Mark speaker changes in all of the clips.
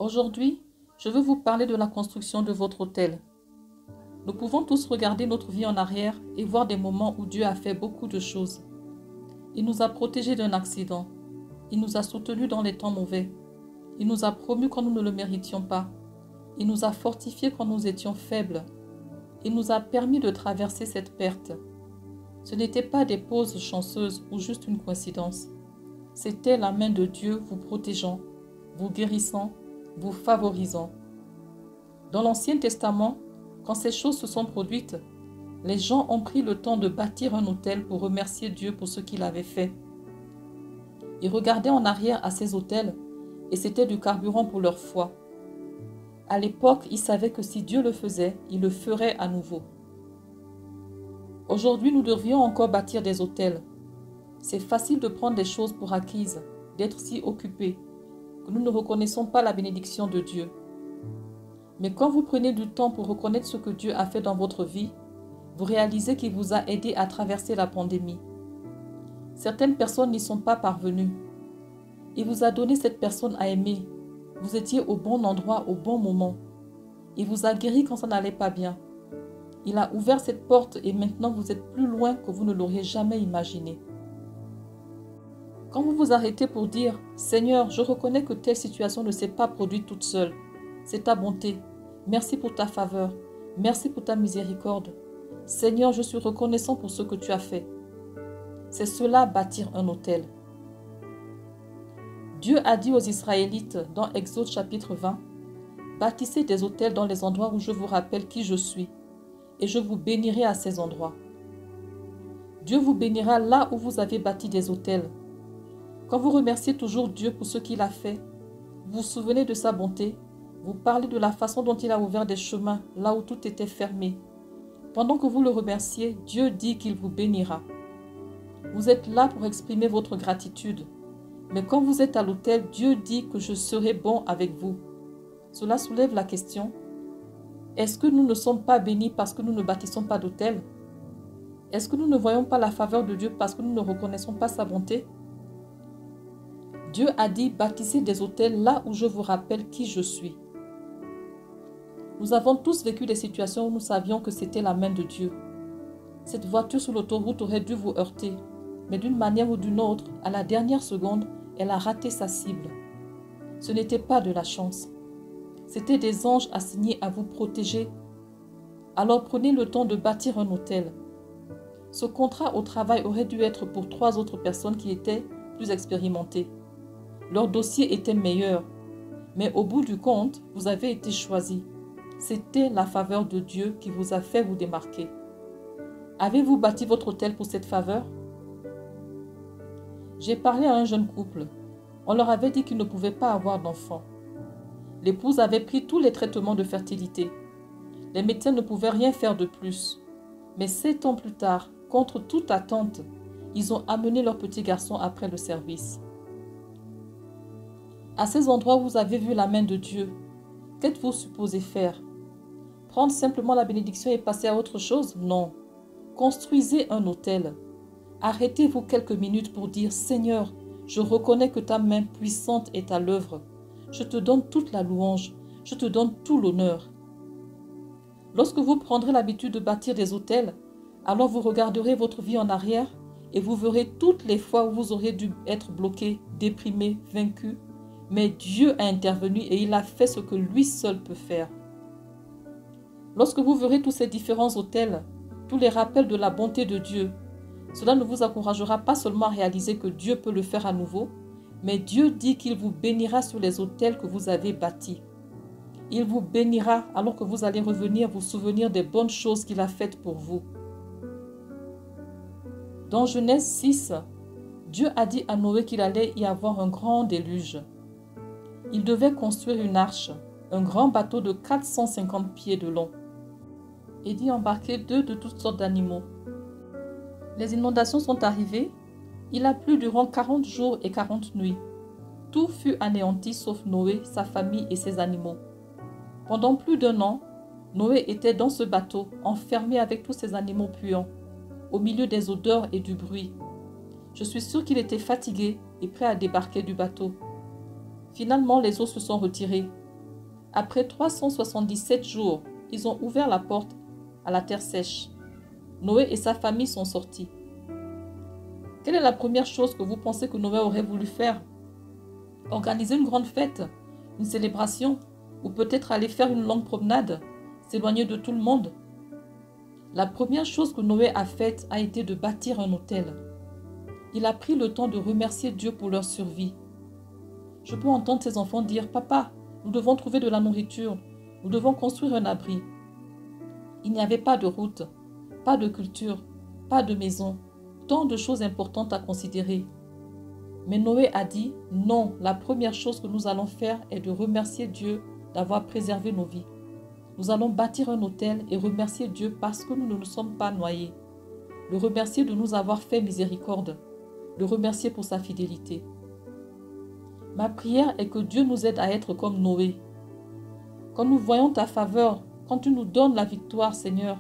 Speaker 1: Aujourd'hui, je veux vous parler de la construction de votre autel. Nous pouvons tous regarder notre vie en arrière et voir des moments où Dieu a fait beaucoup de choses. Il nous a protégés d'un accident. Il nous a soutenus dans les temps mauvais. Il nous a promus quand nous ne le méritions pas. Il nous a fortifiés quand nous étions faibles. Il nous a permis de traverser cette perte. Ce n'était pas des pauses chanceuses ou juste une coïncidence. C'était la main de Dieu vous protégeant, vous guérissant, vous favorisant. Dans l'Ancien Testament, quand ces choses se sont produites, les gens ont pris le temps de bâtir un autel pour remercier Dieu pour ce qu'il avait fait. Ils regardaient en arrière à ces autels et c'était du carburant pour leur foi. À l'époque, ils savaient que si Dieu le faisait, il le ferait à nouveau. Aujourd'hui, nous devrions encore bâtir des autels. C'est facile de prendre des choses pour acquises, d'être si occupés, que nous ne reconnaissons pas la bénédiction de Dieu. Mais quand vous prenez du temps pour reconnaître ce que Dieu a fait dans votre vie, vous réalisez qu'il vous a aidé à traverser la pandémie. Certaines personnes n'y sont pas parvenues. Il vous a donné cette personne à aimer. Vous étiez au bon endroit au bon moment. Il vous a guéri quand ça n'allait pas bien. Il a ouvert cette porte et maintenant vous êtes plus loin que vous ne l'auriez jamais imaginé. Quand vous vous arrêtez pour dire « Seigneur, je reconnais que telle situation ne s'est pas produite toute seule. C'est ta bonté. Merci pour ta faveur. Merci pour ta miséricorde. Seigneur, je suis reconnaissant pour ce que tu as fait. » C'est cela bâtir un autel. Dieu a dit aux Israélites dans Exode chapitre 20, « Bâtissez des autels dans les endroits où je vous rappelle qui je suis, et je vous bénirai à ces endroits. » Dieu vous bénira là où vous avez bâti des autels. Quand vous remerciez toujours Dieu pour ce qu'il a fait, vous vous souvenez de sa bonté, vous parlez de la façon dont il a ouvert des chemins là où tout était fermé. Pendant que vous le remerciez, Dieu dit qu'il vous bénira. Vous êtes là pour exprimer votre gratitude. Mais quand vous êtes à l'autel, Dieu dit que je serai bon avec vous. Cela soulève la question, est-ce que nous ne sommes pas bénis parce que nous ne bâtissons pas d'autel? Est-ce que nous ne voyons pas la faveur de Dieu parce que nous ne reconnaissons pas sa bonté? Dieu a dit, bâtissez des autels là où je vous rappelle qui je suis. Nous avons tous vécu des situations où nous savions que c'était la main de Dieu. Cette voiture sur l'autoroute aurait dû vous heurter, mais d'une manière ou d'une autre, à la dernière seconde, elle a raté sa cible. Ce n'était pas de la chance. C'était des anges assignés à vous protéger. Alors prenez le temps de bâtir un autel. Ce contrat au travail aurait dû être pour 3 autres personnes qui étaient plus expérimentées. Leur dossier était meilleur, mais au bout du compte, vous avez été choisis. C'était la faveur de Dieu qui vous a fait vous démarquer. Avez-vous bâti votre autel pour cette faveur? J'ai parlé à un jeune couple. On leur avait dit qu'ils ne pouvaient pas avoir d'enfants. L'épouse avait pris tous les traitements de fertilité. Les médecins ne pouvaient rien faire de plus. Mais 7 ans plus tard, contre toute attente, ils ont amené leur petit garçon après le service. À ces endroits où vous avez vu la main de Dieu, qu'êtes-vous supposé faire? Prendre simplement la bénédiction et passer à autre chose? Non. Construisez un autel. Arrêtez-vous quelques minutes pour dire « Seigneur, je reconnais que ta main puissante est à l'œuvre. Je te donne toute la louange. Je te donne tout l'honneur. » Lorsque vous prendrez l'habitude de bâtir des autels, alors vous regarderez votre vie en arrière et vous verrez toutes les fois où vous auriez dû être bloqué, déprimé, vaincu. Mais Dieu a intervenu et il a fait ce que lui seul peut faire. Lorsque vous verrez tous ces différents autels, tous les rappels de la bonté de Dieu, cela ne vous encouragera pas seulement à réaliser que Dieu peut le faire à nouveau, mais Dieu dit qu'il vous bénira sur les autels que vous avez bâtis. Il vous bénira alors que vous allez revenir vous souvenir des bonnes choses qu'il a faites pour vous. Dans Genèse 6, Dieu a dit à Noé qu'il allait y avoir un grand déluge. Il devait construire une arche, un grand bateau de 450 pieds de long, et d'y embarquer 2 de toutes sortes d'animaux. Les inondations sont arrivées. Il a plu durant 40 jours et 40 nuits. Tout fut anéanti sauf Noé, sa famille et ses animaux. Pendant plus d'1 an, Noé était dans ce bateau, enfermé avec tous ces animaux puants, au milieu des odeurs et du bruit. Je suis sûr qu'il était fatigué et prêt à débarquer du bateau. Finalement, les eaux se sont retirées. Après 377 jours, ils ont ouvert la porte à la terre sèche. Noé et sa famille sont sortis. Quelle est la première chose que vous pensez que Noé aurait voulu faire? Organiser une grande fête, une célébration, ou peut-être aller faire une longue promenade, s'éloigner de tout le monde. La première chose que Noé a faite a été de bâtir un autel. Il a pris le temps de remercier Dieu pour leur survie. Je peux entendre ses enfants dire « Papa, nous devons trouver de la nourriture, nous devons construire un abri. » Il n'y avait pas de route, pas de culture, pas de maison, tant de choses importantes à considérer. Mais Noé a dit « Non, la première chose que nous allons faire est de remercier Dieu d'avoir préservé nos vies. Nous allons bâtir un autel et remercier Dieu parce que nous ne nous sommes pas noyés. Le remercier de nous avoir fait miséricorde. Le remercier pour sa fidélité. » Ma prière est que Dieu nous aide à être comme Noé. Quand nous voyons ta faveur, quand tu nous donnes la victoire, Seigneur,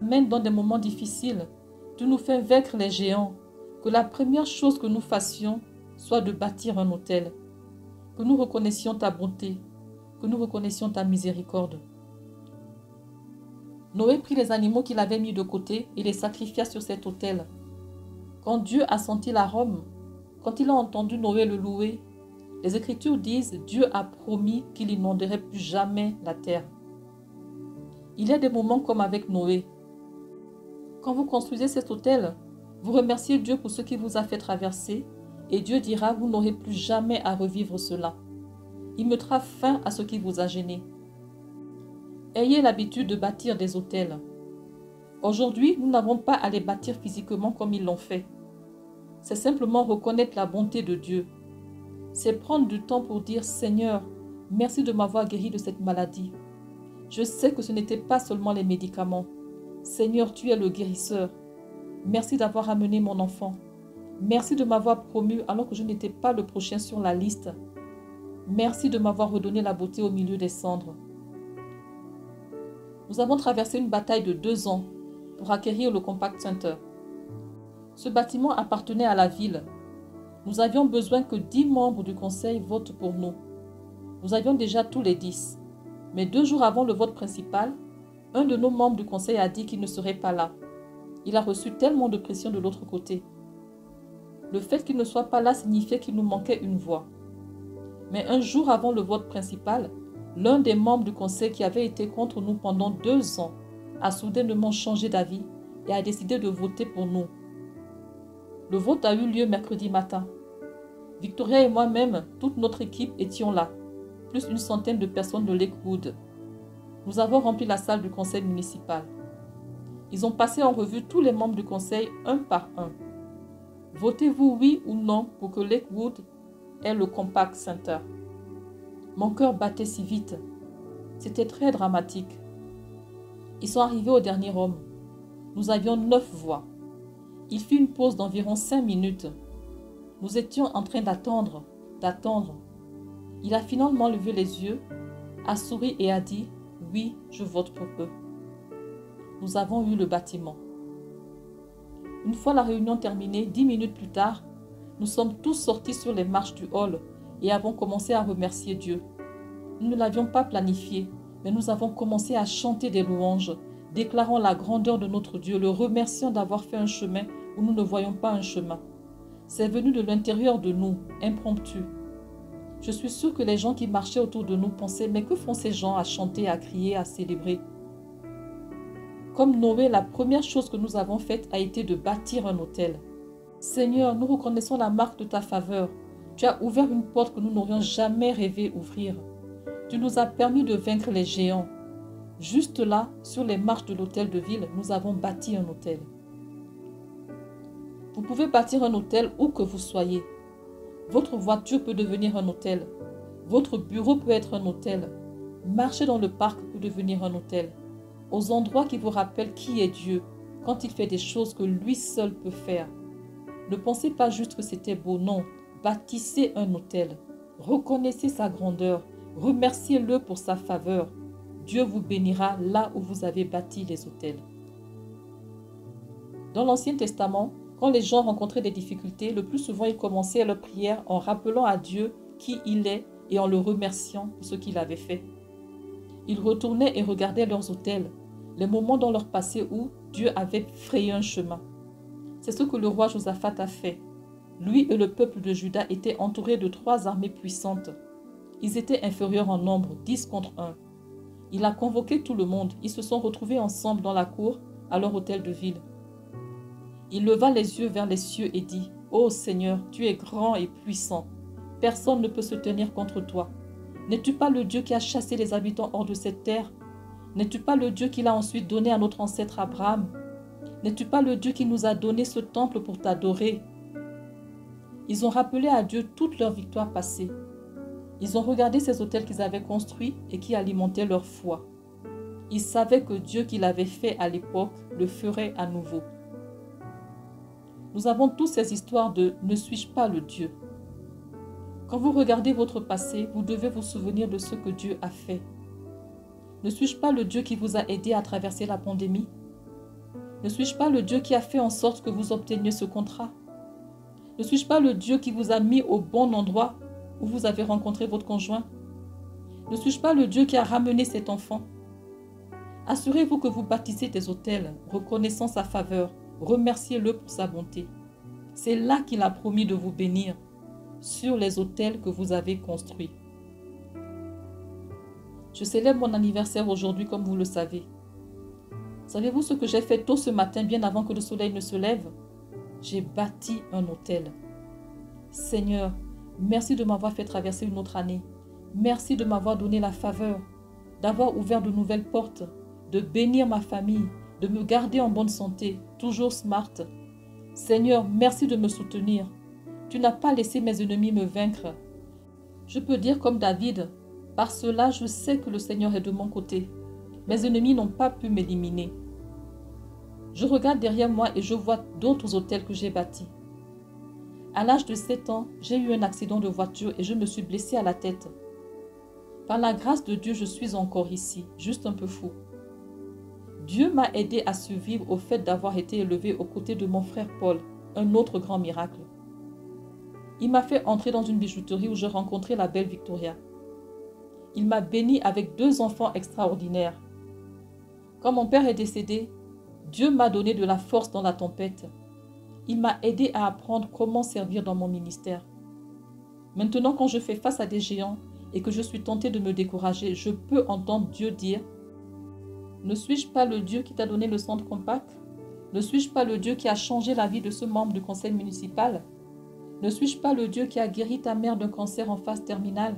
Speaker 1: même dans des moments difficiles, tu nous fais vaincre les géants, que la première chose que nous fassions soit de bâtir un autel, que nous reconnaissions ta bonté, que nous reconnaissions ta miséricorde. Noé prit les animaux qu'il avait mis de côté et les sacrifia sur cet autel. Quand Dieu a senti l'arôme, quand il a entendu Noé le louer, les Écritures disent « Dieu a promis qu'il n'inonderait plus jamais la terre ». Il y a des moments comme avec Noé. Quand vous construisez cet autel, vous remerciez Dieu pour ce qu'il vous a fait traverser et Dieu dira « Vous n'aurez plus jamais à revivre cela ». Il mettra fin à ce qui vous a gêné. Ayez l'habitude de bâtir des autels. Aujourd'hui, nous n'avons pas à les bâtir physiquement comme ils l'ont fait. C'est simplement reconnaître la bonté de Dieu. C'est prendre du temps pour dire « Seigneur, merci de m'avoir guéri de cette maladie. Je sais que ce n'était pas seulement les médicaments. Seigneur, tu es le guérisseur. Merci d'avoir amené mon enfant. Merci de m'avoir promu alors que je n'étais pas le prochain sur la liste. Merci de m'avoir redonné la beauté au milieu des cendres. » Nous avons traversé une bataille de 2 ans pour acquérir le Compact Center. Ce bâtiment appartenait à la ville. Nous avions besoin que 10 membres du conseil votent pour nous. Nous avions déjà tous les 10. Mais 2 jours avant le vote principal, un de nos membres du conseil a dit qu'il ne serait pas là. Il a reçu tellement de pression de l'autre côté. Le fait qu'il ne soit pas là signifiait qu'il nous manquait une voix. Mais un jour avant le vote principal, l'un des membres du conseil qui avait été contre nous pendant 2 ans a soudainement changé d'avis et a décidé de voter pour nous. Le vote a eu lieu mercredi matin. Victoria et moi-même, toute notre équipe étions là, plus une centaine de personnes de Lakewood. Nous avons rempli la salle du conseil municipal. Ils ont passé en revue tous les membres du conseil un par un. Votez-vous oui ou non pour que Lakewood ait le Compact Center? Mon cœur battait si vite. C'était très dramatique. Ils sont arrivés au dernier homme. Nous avions 9 voix. Il fit une pause d'environ 5 minutes. Nous étions en train d'attendre. Il a finalement levé les yeux, a souri et a dit « Oui, je vote pour eux ». Nous avons eu le bâtiment. Une fois la réunion terminée, 10 minutes plus tard, nous sommes tous sortis sur les marches du hall et avons commencé à remercier Dieu. Nous ne l'avions pas planifié, mais nous avons commencé à chanter des louanges, déclarant la grandeur de notre Dieu, le remerciant d'avoir fait un chemin où nous ne voyons pas un chemin. C'est venu de l'intérieur de nous, impromptu. Je suis sûre que les gens qui marchaient autour de nous pensaient « Mais que font ces gens à chanter, à crier, à célébrer ?» Comme Noé, la première chose que nous avons faite a été de bâtir un autel. Seigneur, nous reconnaissons la marque de ta faveur. Tu as ouvert une porte que nous n'aurions jamais rêvé ouvrir. Tu nous as permis de vaincre les géants. Juste là, sur les marches de l'hôtel de ville, nous avons bâti un autel. Vous pouvez bâtir un autel où que vous soyez. Votre voiture peut devenir un hôtel. Votre bureau peut être un hôtel. Marcher dans le parc peut devenir un hôtel. Aux endroits qui vous rappellent qui est Dieu, quand il fait des choses que lui seul peut faire. Ne pensez pas juste que c'était beau, non. Bâtissez un hôtel. Reconnaissez sa grandeur. Remerciez-le pour sa faveur. Dieu vous bénira là où vous avez bâti les autels. Dans l'Ancien Testament, quand les gens rencontraient des difficultés, le plus souvent ils commençaient leur prière en rappelant à Dieu qui il est et en le remerciant pour ce qu'il avait fait. Ils retournaient et regardaient leurs autels, les moments dans leur passé où Dieu avait frayé un chemin. C'est ce que le roi Josaphat a fait. Lui et le peuple de Juda étaient entourés de 3 armées puissantes. Ils étaient inférieurs en nombre, 10 contre 1. Il a convoqué tout le monde. Ils se sont retrouvés ensemble dans la cour à leur hôtel de ville. Il leva les yeux vers les cieux et dit, « Ô Seigneur, tu es grand et puissant. Personne ne peut se tenir contre toi. N'es-tu pas le Dieu qui a chassé les habitants hors de cette terre? N'es-tu pas le Dieu qu'il a ensuite donné à notre ancêtre Abraham? N'es-tu pas le Dieu qui nous a donné ce temple pour t'adorer? » Ils ont rappelé à Dieu toutes leurs victoires passées. Ils ont regardé ces autels qu'ils avaient construits et qui alimentaient leur foi. Ils savaient que Dieu qui l'avait fait à l'époque le ferait à nouveau. Nous avons tous ces histoires de « Ne suis-je pas le Dieu ?» Quand vous regardez votre passé, vous devez vous souvenir de ce que Dieu a fait. Ne suis-je pas le Dieu qui vous a aidé à traverser la pandémie? Ne suis-je pas le Dieu qui a fait en sorte que vous obteniez ce contrat? Ne suis-je pas le Dieu qui vous a mis au bon endroit où vous avez rencontré votre conjoint? Ne suis-je pas le Dieu qui a ramené cet enfant? Assurez-vous que vous bâtissez des autels, reconnaissant sa faveur, remerciez-le pour sa bonté. C'est là qu'il a promis de vous bénir, sur les autels que vous avez construits. Je célèbre mon anniversaire aujourd'hui comme vous le savez. Savez-vous ce que j'ai fait tôt ce matin, bien avant que le soleil ne se lève? J'ai bâti un autel. Seigneur, merci de m'avoir fait traverser une autre année. Merci de m'avoir donné la faveur, d'avoir ouvert de nouvelles portes, de bénir ma famille, de me garder en bonne santé, toujours smart. Seigneur, merci de me soutenir. Tu n'as pas laissé mes ennemis me vaincre. Je peux dire comme David, par cela je sais que le Seigneur est de mon côté. Mes ennemis n'ont pas pu m'éliminer. Je regarde derrière moi et je vois d'autres hôtels que j'ai bâtis. À l'âge de 7 ans, j'ai eu un accident de voiture et je me suis blessée à la tête. Par la grâce de Dieu, je suis encore ici, juste un peu fou. Dieu m'a aidé à survivre au fait d'avoir été élevé aux côtés de mon frère Paul, un autre grand miracle. Il m'a fait entrer dans une bijouterie où je rencontrais la belle Victoria. Il m'a béni avec 2 enfants extraordinaires. Quand mon père est décédé, Dieu m'a donné de la force dans la tempête. Il m'a aidé à apprendre comment servir dans mon ministère. Maintenant, quand je fais face à des géants et que je suis tentée de me décourager, je peux entendre Dieu dire « Ne suis-je pas le Dieu qui t'a donné le centre compact? Ne suis-je pas le Dieu qui a changé la vie de ce membre du conseil municipal? Ne suis-je pas le Dieu qui a guéri ta mère d'un cancer en phase terminale?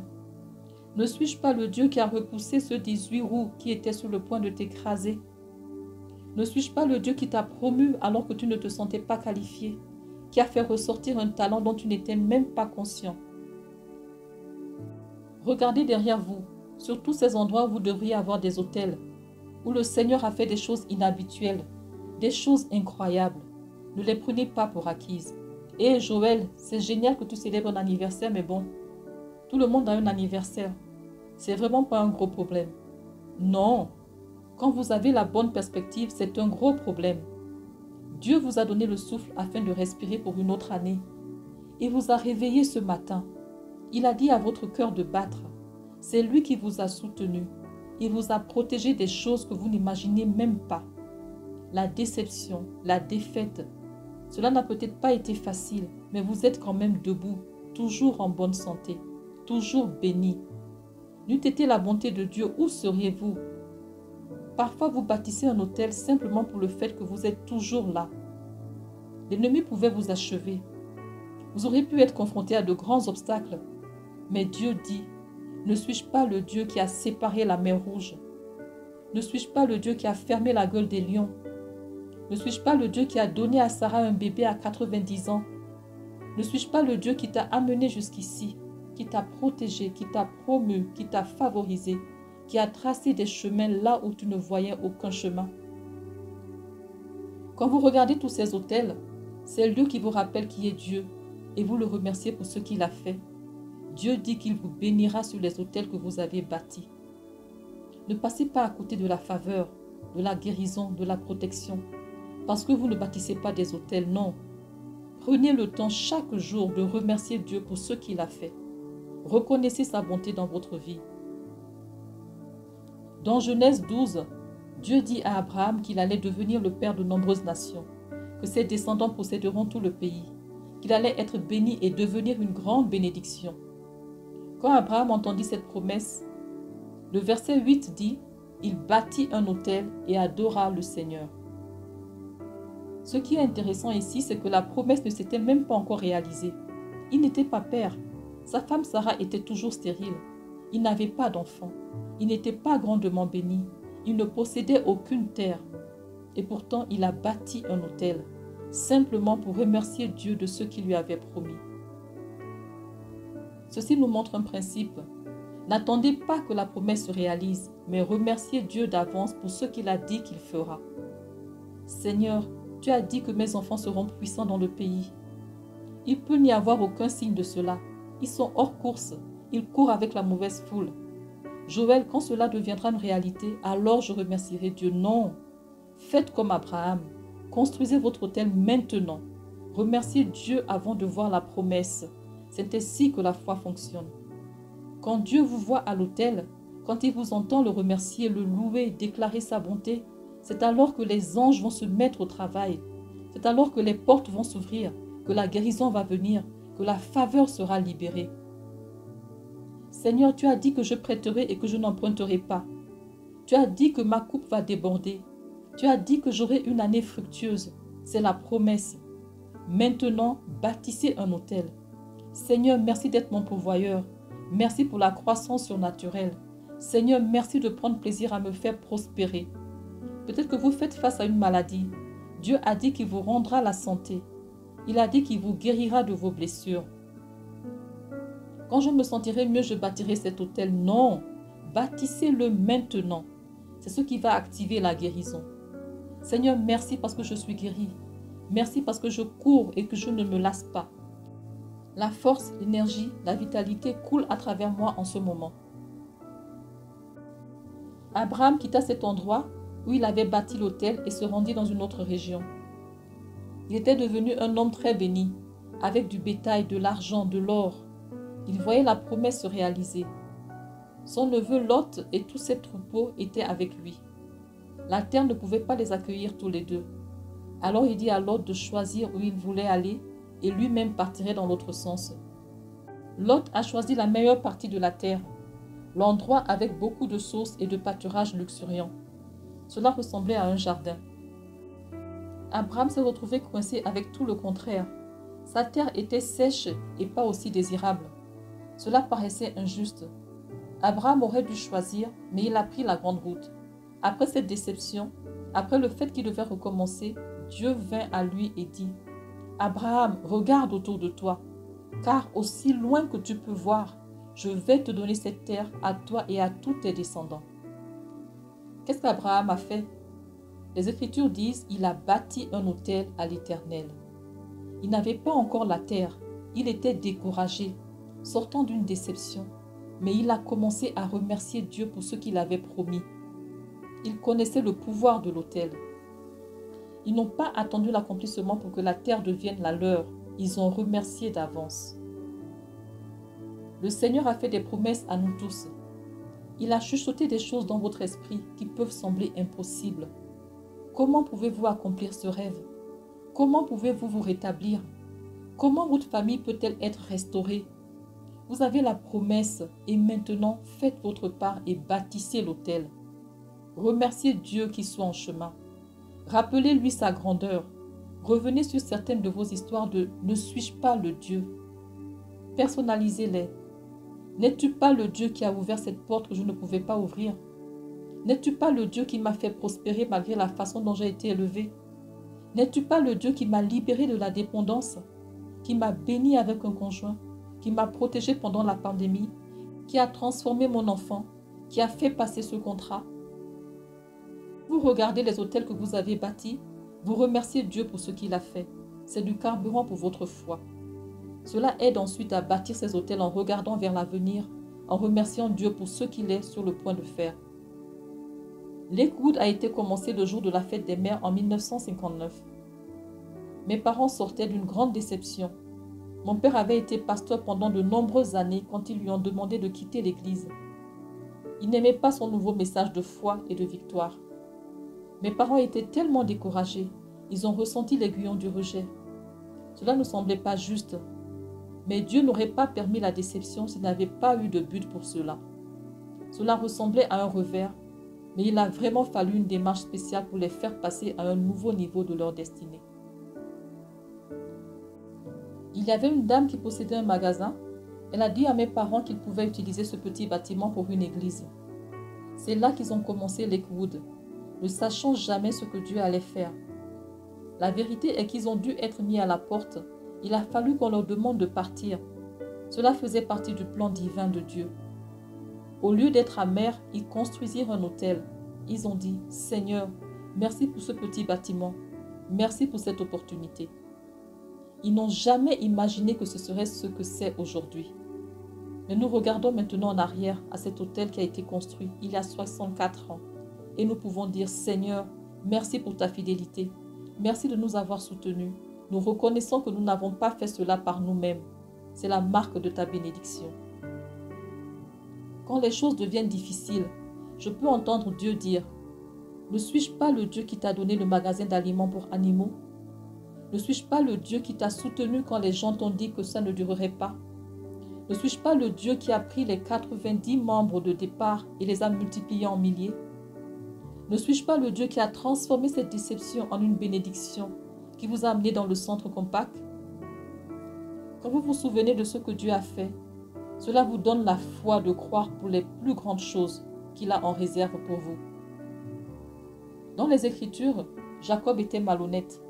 Speaker 1: Ne suis-je pas le Dieu qui a repoussé ceux 18 roues qui étaient sur le point de t'écraser? Ne suis-je pas le Dieu qui t'a promu alors que tu ne te sentais pas qualifié, qui a fait ressortir un talent dont tu n'étais même pas conscient? Regardez derrière vous, sur tous ces endroits où vous devriez avoir des autels, où le Seigneur a fait des choses inhabituelles, des choses incroyables. Ne les prenez pas pour acquises. Et Joël, c'est génial que tu célèbres un anniversaire, mais bon, tout le monde a un anniversaire. C'est vraiment pas un gros problème. Non, quand vous avez la bonne perspective, c'est un gros problème. Dieu vous a donné le souffle afin de respirer pour une autre année. Il vous a réveillé ce matin. Il a dit à votre cœur de battre. C'est lui qui vous a soutenu. Il vous a protégé des choses que vous n'imaginez même pas. La déception, la défaite, cela n'a peut-être pas été facile, mais vous êtes quand même debout, toujours en bonne santé, toujours béni. N'eût été la bonté de Dieu, où seriez-vous? Parfois, vous bâtissez un hôtel simplement pour le fait que vous êtes toujours là. L'ennemi pouvait vous achever. Vous auriez pu être confronté à de grands obstacles. Mais Dieu dit, ne suis-je pas le Dieu qui a séparé la mer Rouge? Ne suis-je pas le Dieu qui a fermé la gueule des lions? Ne suis-je pas le Dieu qui a donné à Sarah un bébé à 90 ans? Ne suis-je pas le Dieu qui t'a amené jusqu'ici, qui t'a protégé, qui t'a promu, qui t'a favorisé, qui a tracé des chemins là où tu ne voyais aucun chemin? Quand vous regardez tous ces hôtels, c'est lui qui vous rappelle qui est Dieu et vous le remerciez pour ce qu'il a fait. Dieu dit qu'il vous bénira sur les hôtels que vous avez bâtis. Ne passez pas à côté de la faveur, de la guérison, de la protection, parce que vous ne bâtissez pas des hôtels, non. Prenez le temps chaque jour de remercier Dieu pour ce qu'il a fait. Reconnaissez sa bonté dans votre vie. Dans Genèse 12, Dieu dit à Abraham qu'il allait devenir le père de nombreuses nations, que ses descendants posséderont tout le pays, qu'il allait être béni et devenir une grande bénédiction. Quand Abraham entendit cette promesse, le verset 8 dit « Il bâtit un autel et adora le Seigneur ». Ce qui est intéressant ici, c'est que la promesse ne s'était même pas encore réalisée. Il n'était pas père. Sa femme Sarah était toujours stérile. Il n'avait pas d'enfant. Il n'était pas grandement béni. Il ne possédait aucune terre. Et pourtant, il a bâti un autel, simplement pour remercier Dieu de ce qu'il lui avait promis. Ceci nous montre un principe. N'attendez pas que la promesse se réalise, mais remerciez Dieu d'avance pour ce qu'il a dit qu'il fera. Seigneur, tu as dit que mes enfants seront puissants dans le pays. Il peut n'y avoir aucun signe de cela. Ils sont hors course. Ils courent avec la mauvaise foule. Joël, quand cela deviendra une réalité, alors je remercierai Dieu. Non. Faites comme Abraham. Construisez votre autel maintenant. Remerciez Dieu avant de voir la promesse. C'est ainsi que la foi fonctionne. Quand Dieu vous voit à l'autel, quand il vous entend le remercier, le louer, déclarer sa bonté, c'est alors que les anges vont se mettre au travail. C'est alors que les portes vont s'ouvrir, que la guérison va venir, que la faveur sera libérée. Seigneur, tu as dit que je prêterai et que je n'emprunterai pas. Tu as dit que ma coupe va déborder. Tu as dit que j'aurai une année fructueuse. C'est la promesse. Maintenant, bâtissez un autel. Seigneur, merci d'être mon pourvoyeur. Merci pour la croissance surnaturelle. Seigneur, merci de prendre plaisir à me faire prospérer. Peut-être que vous faites face à une maladie. Dieu a dit qu'il vous rendra la santé. Il a dit qu'il vous guérira de vos blessures. Quand je me sentirai mieux, je bâtirai cet autel. Non, bâtissez-le maintenant. C'est ce qui va activer la guérison. Seigneur, merci parce que je suis guéri. Merci parce que je cours et que je ne me lasse pas. La force, l'énergie, la vitalité coulent à travers moi en ce moment. Abraham quitta cet endroit où il avait bâti l'autel et se rendit dans une autre région. Il était devenu un homme très béni, avec du bétail, de l'argent, de l'or. Il voyait la promesse se réaliser. Son neveu Lot et tous ses troupeaux étaient avec lui. La terre ne pouvait pas les accueillir tous les deux. Alors il dit à Lot de choisir où il voulait aller et lui-même partirait dans l'autre sens. Lot a choisi la meilleure partie de la terre, l'endroit avec beaucoup de sources et de pâturages luxuriants. Cela ressemblait à un jardin. Abraham s'est retrouvé coincé avec tout le contraire. Sa terre était sèche et pas aussi désirable. Cela paraissait injuste. Abraham aurait dû choisir, mais il a pris la grande route. Après cette déception, après le fait qu'il devait recommencer, Dieu vint à lui et dit « Abraham, regarde autour de toi, car aussi loin que tu peux voir, je vais te donner cette terre à toi et à tous tes descendants. » Qu'est-ce qu'Abraham a fait? Les Écritures disent qu'il a bâti un autel à l'Éternel. Il n'avait pas encore la terre, il était découragé, sortant d'une déception, mais il a commencé à remercier Dieu pour ce qu'il avait promis. Il connaissait le pouvoir de l'autel. Ils n'ont pas attendu l'accomplissement pour que la terre devienne la leur. Ils ont remercié d'avance. Le Seigneur a fait des promesses à nous tous. Il a chuchoté des choses dans votre esprit qui peuvent sembler impossibles. Comment pouvez-vous accomplir ce rêve? Comment pouvez-vous vous rétablir? Comment votre famille peut-elle être restaurée? Vous avez la promesse et maintenant faites votre part et bâtissez l'autel. Remerciez Dieu qui soit en chemin. Rappelez-lui sa grandeur. Revenez sur certaines de vos histoires de « Ne suis-je pas le Dieu ?» Personnalisez-les. N'es-tu pas le Dieu qui a ouvert cette porte que je ne pouvais pas ouvrir? N'es-tu pas le Dieu qui m'a fait prospérer malgré la façon dont j'ai été élevé? N'es-tu pas le Dieu qui m'a libéré de la dépendance, qui m'a béni avec un conjoint, qui m'a protégé pendant la pandémie, qui a transformé mon enfant, qui a fait passer ce contrat? Vous regardez les hôtels que vous avez bâtis, vous remerciez Dieu pour ce qu'il a fait. C'est du carburant pour votre foi. Cela aide ensuite à bâtir ces hôtels en regardant vers l'avenir, en remerciant Dieu pour ce qu'il est sur le point de faire. Lakewood a été commencé le jour de la fête des mères en 1959. Mes parents sortaient d'une grande déception. Mon père avait été pasteur pendant de nombreuses années quand ils lui ont demandé de quitter l'église. Il n'aimait pas son nouveau message de foi et de victoire. Mes parents étaient tellement découragés. Ils ont ressenti l'aiguillon du rejet. Cela ne semblait pas juste. Mais Dieu n'aurait pas permis la déception s'il n'avait pas eu de but pour cela. Cela ressemblait à un revers, mais il a vraiment fallu une démarche spéciale pour les faire passer à un nouveau niveau de leur destinée. Il y avait une dame qui possédait un magasin. Elle a dit à mes parents qu'ils pouvaient utiliser ce petit bâtiment pour une église. C'est là qu'ils ont commencé Lakewood, ne sachant jamais ce que Dieu allait faire. La vérité est qu'ils ont dû être mis à la porte. Il a fallu qu'on leur demande de partir. Cela faisait partie du plan divin de Dieu. Au lieu d'être amers, ils construisirent un hôtel. Ils ont dit, « Seigneur, merci pour ce petit bâtiment. Merci pour cette opportunité. » Ils n'ont jamais imaginé que ce serait ce que c'est aujourd'hui. Mais nous regardons maintenant en arrière à cet hôtel qui a été construit il y a 64 ans. Et nous pouvons dire, « Seigneur, merci pour ta fidélité. Merci de nous avoir soutenus. Nous reconnaissons que nous n'avons pas fait cela par nous-mêmes. C'est la marque de ta bénédiction. » Quand les choses deviennent difficiles, je peux entendre Dieu dire, « Ne suis-je pas le Dieu qui t'a donné le magasin d'aliments pour animaux? Ne suis-je pas le Dieu qui t'a soutenu quand les gens t'ont dit que ça ne durerait pas? Ne suis-je pas le Dieu qui a pris les 90 membres de départ et les a multipliés en milliers? Ne suis-je pas le Dieu qui a transformé cette déception en une bénédiction qui vous a amené dans le centre compact? » Quand vous vous souvenez de ce que Dieu a fait, cela vous donne la foi de croire pour les plus grandes choses qu'il a en réserve pour vous. Dans les Écritures, Jacob était malhonnête.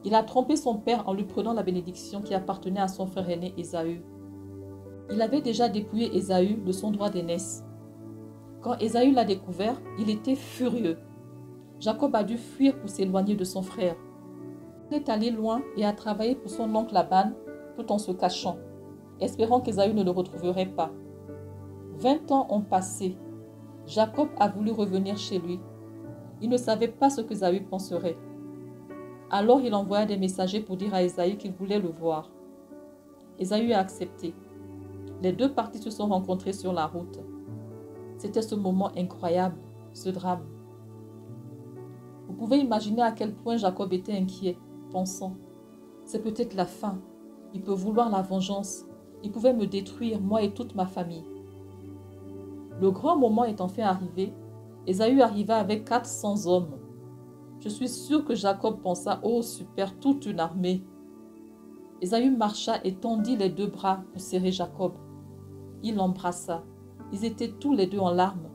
Speaker 1: Il a trompé son père en lui prenant la bénédiction qui appartenait à son frère aîné Ésaü. Il avait déjà dépouillé Ésaü de son droit d'aînesse. Quand Ésaü l'a découvert, il était furieux. Jacob a dû fuir pour s'éloigner de son frère. Il est allé loin et a travaillé pour son oncle Laban tout en se cachant, espérant qu'Ésaü ne le retrouverait pas. 20 ans ont passé. Jacob a voulu revenir chez lui. Il ne savait pas ce qu'Ésaü penserait. Alors il envoya des messagers pour dire à Ésaü qu'il voulait le voir. Ésaü a accepté. Les deux parties se sont rencontrées sur la route. C'était ce moment incroyable, ce drame. Vous pouvez imaginer à quel point Jacob était inquiet, pensant, « C'est peut-être la fin. Il peut vouloir la vengeance. Il pouvait me détruire, moi et toute ma famille. » Le grand moment étant fait arrivé, Ésaü arriva avec 400 hommes. Je suis sûr que Jacob pensa, « Oh super, toute une armée. » Ésaü marcha et tendit les deux bras pour serrer Jacob. Il l'embrassa. Ils étaient tous les deux en larmes.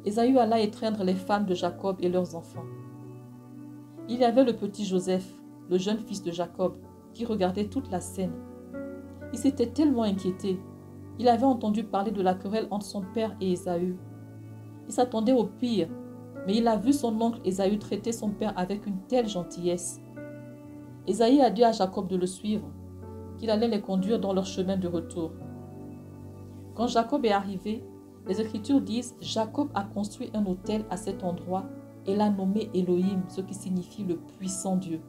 Speaker 1: Ésaü alla étreindre les femmes de Jacob et leurs enfants. Il y avait le petit Joseph, le jeune fils de Jacob, qui regardait toute la scène. Il s'était tellement inquiété. Il avait entendu parler de la querelle entre son père et Ésaü. Il s'attendait au pire, mais il a vu son oncle Ésaü traiter son père avec une telle gentillesse. Ésaü a dit à Jacob de le suivre, qu'il allait les conduire dans leur chemin de retour. Quand Jacob est arrivé, les Écritures disent « Jacob a construit un autel à cet endroit et l'a nommé Elohim, ce qui signifie le puissant Dieu. »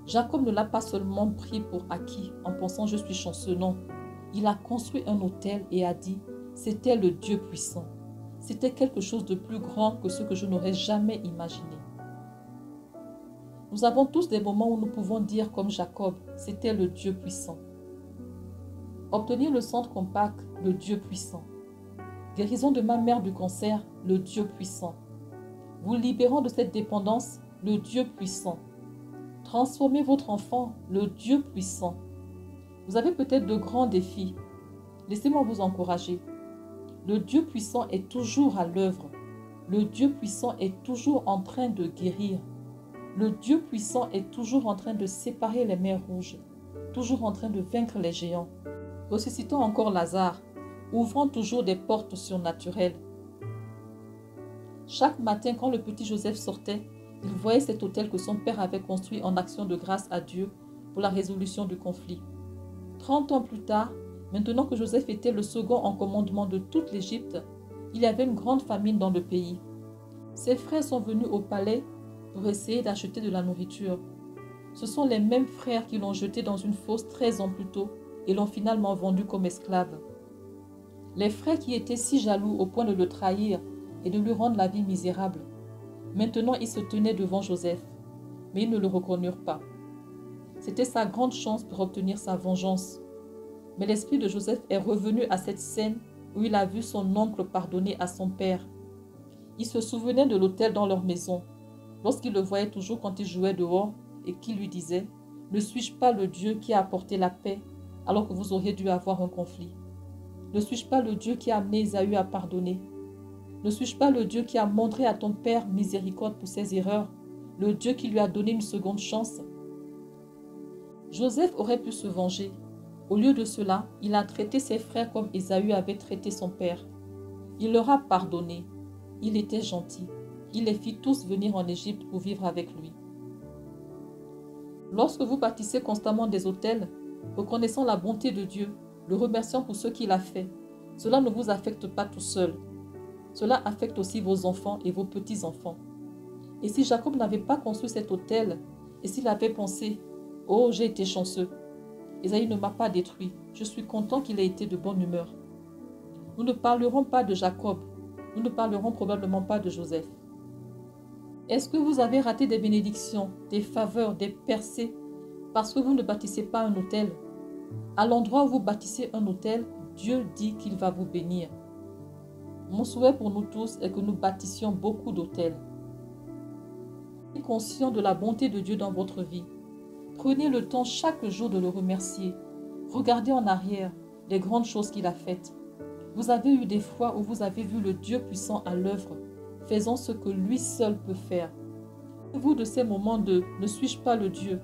Speaker 1: Jacob ne l'a pas seulement pris pour acquis en pensant « je suis chanceux », non. Il a construit un autel et a dit « c'était le Dieu puissant. C'était quelque chose de plus grand que ce que je n'aurais jamais imaginé. » Nous avons tous des moments où nous pouvons dire comme Jacob « c'était le Dieu puissant ». Obtenir le centre compact, le Dieu puissant. Guérison de ma mère du cancer, le Dieu puissant. Vous libérant de cette dépendance, le Dieu puissant. Transformer votre enfant, le Dieu puissant. Vous avez peut-être de grands défis. Laissez-moi vous encourager. Le Dieu puissant est toujours à l'œuvre. Le Dieu puissant est toujours en train de guérir. Le Dieu puissant est toujours en train de séparer les mers rouges, toujours en train de vaincre les géants. Ressuscitons encore Lazare, ouvrant toujours des portes surnaturelles. Chaque matin, quand le petit Joseph sortait, il voyait cet autel que son père avait construit en action de grâce à Dieu pour la résolution du conflit. 30 ans plus tard, maintenant que Joseph était le second en commandement de toute l'Égypte, il y avait une grande famine dans le pays. Ses frères sont venus au palais pour essayer d'acheter de la nourriture. Ce sont les mêmes frères qui l'ont jeté dans une fosse 13 ans plus tôt et l'ont finalement vendu comme esclave. Les frères qui étaient si jaloux au point de le trahir et de lui rendre la vie misérable, maintenant ils se tenaient devant Joseph, mais ils ne le reconnurent pas. C'était sa grande chance pour obtenir sa vengeance. Mais l'esprit de Joseph est revenu à cette scène où il a vu son oncle pardonner à son père. Il se souvenait de l'autel dans leur maison, lorsqu'il le voyait toujours quand il jouait dehors et qui lui disait « Ne suis-je pas le Dieu qui a apporté la paix alors que vous auriez dû avoir un conflit? Ne suis-je pas le Dieu qui a amené Ésaü à pardonner? Ne suis-je pas le Dieu qui a montré à ton père miséricorde pour ses erreurs, le Dieu qui lui a donné une seconde chance ?» Joseph aurait pu se venger. Au lieu de cela, il a traité ses frères comme Ésaü avait traité son père. Il leur a pardonné. Il était gentil. Il les fit tous venir en Égypte pour vivre avec lui. Lorsque vous bâtissez constamment des autels, reconnaissant la bonté de Dieu, le remerciant pour ce qu'il a fait, cela ne vous affecte pas tout seul. Cela affecte aussi vos enfants et vos petits-enfants. Et si Jacob n'avait pas construit cet autel, et s'il avait pensé « Oh, j'ai été chanceux, Ésaü ne m'a pas détruit, je suis content qu'il ait été de bonne humeur. » Nous ne parlerons pas de Jacob, nous ne parlerons probablement pas de Joseph. Est-ce que vous avez raté des bénédictions, des faveurs, des percées parce que vous ne bâtissez pas un autel? À l'endroit où vous bâtissez un autel, Dieu dit qu'il va vous bénir. Mon souhait pour nous tous est que nous bâtissions beaucoup d'autels. Soyez conscient de la bonté de Dieu dans votre vie. Prenez le temps chaque jour de le remercier. Regardez en arrière les grandes choses qu'il a faites. Vous avez eu des fois où vous avez vu le Dieu puissant à l'œuvre, faisant ce que lui seul peut faire. Vous de ces moments de « Ne suis-je pas le Dieu?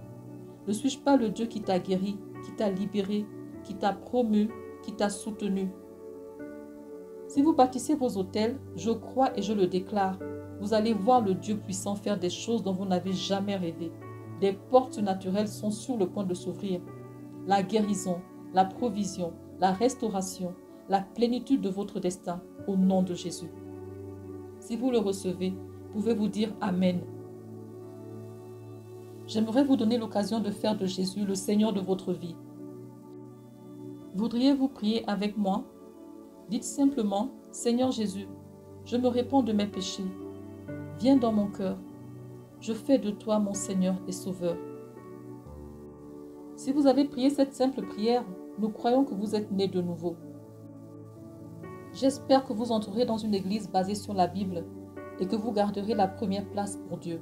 Speaker 1: Ne suis-je pas le Dieu qui t'a guéri, qui t'a libéré, qui t'a promu, qui t'a soutenu ?» Si vous bâtissez vos autels, je crois et je le déclare, vous allez voir le Dieu puissant faire des choses dont vous n'avez jamais rêvé. Des portes naturelles sont sur le point de s'ouvrir. La guérison, la provision, la restauration, la plénitude de votre destin au nom de Jésus. Si vous le recevez, pouvez-vous dire Amen. J'aimerais vous donner l'occasion de faire de Jésus le Seigneur de votre vie. Voudriez-vous prier avec moi? Dites simplement, Seigneur Jésus, je me répands de mes péchés. Viens dans mon cœur. Je fais de toi mon Seigneur et Sauveur. Si vous avez prié cette simple prière, nous croyons que vous êtes né de nouveau. J'espère que vous entrerez dans une église basée sur la Bible et que vous garderez la première place pour Dieu.